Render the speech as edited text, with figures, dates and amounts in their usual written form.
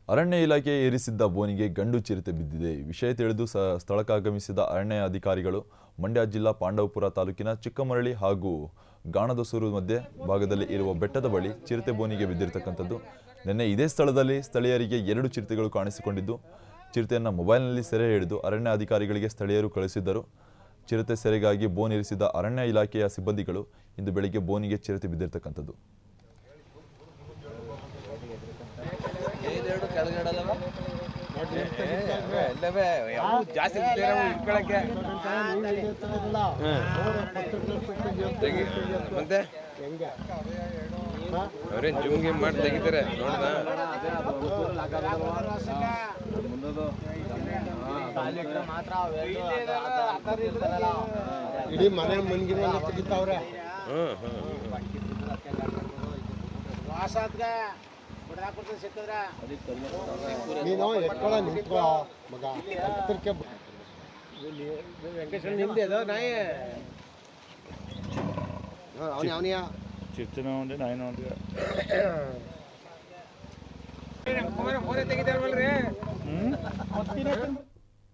ಅರಣ್ಯ ಇಲಾಖೆ ಏರಿಸಿದ್ದ ಬೋನಿಗೆ ಗಂಡು ಚಿರತೆ ಬಿದ್ದಿದೆ. ವಿಷಯ ತಿಳಿದು ಸ್ಥಳಕ್ಕಾಗಮಿಸಿದ ಅರಣ್ಯ ಅಧಿಕಾರಿಗಳು ಮಂಡ್ಯ ಜಿಲ್ಲಾ ಪಾಂಡವಪುರ ತಾಲೂಕಿನ ಚಿಕ್ಕಮರಳಿ ಹಾಗೂ ಗಾಣದಸೂರು ಮಧ್ಯೆ ಭಾಗದಲ್ಲಿ ಇರುವ ಬೆಟ್ಟದ ಬಳಿ ಚಿರತೆ ಬೋನಿಗೆ ಬಿದ್ದಿರತಕ್ಕಂಥದ್ದು. ನಿನ್ನೆ ಇದೇ ಸ್ಥಳದಲ್ಲಿ ಸ್ಥಳೀಯರಿಗೆ 2 ಚಿರತೆಗಳು ಕಾಣಿಸಿಕೊಂಡಿದ್ದು, ಚಿರತೆಯನ್ನು ಮೊಬೈಲ್ನಲ್ಲಿ ಸೆರೆ ಹಿಡಿದು ಅರಣ್ಯ ಅಧಿಕಾರಿಗಳಿಗೆ ಸ್ಥಳೀಯರು ಕಳಿಸಿದ್ದರು. ಚಿರತೆ ಸೆರೆಗಾಗಿ ಬೋನ್ ಇರಿಸಿದ ಅರಣ್ಯ ಇಲಾಖೆಯ ಸಿಬ್ಬಂದಿಗಳು ಇಂದು ಬೆಳಿಗ್ಗೆ ಬೋನಿಗೆ ಚಿರತೆ ಬಿದ್ದಿರತಕ್ಕಂಥದ್ದು. ಅವ್ರೇನ್ ಜುಮ್ಗೆ ಮಾಡಿ ತೆಗಿತಾರೆ ಇಡೀ ಮನೆ ಮಂಗಿನ ತೆಗಿತಾವ್ರೆ. ನೀನು ಎಕ್ಕಳ ನಿಂತ್ಕೋ ಮಗ. ವೆಂಕಟೇಶ್ವರ ನಿಂದೆ ಅದು ನಾಯಿ ಅವನಿಯ ಚಿರ್ತನ ಉಂಟು ನಾಯಿನ ಉಂಟು. ಫೋನ್ ತೆಗಿತಾರಲ್ರಿ.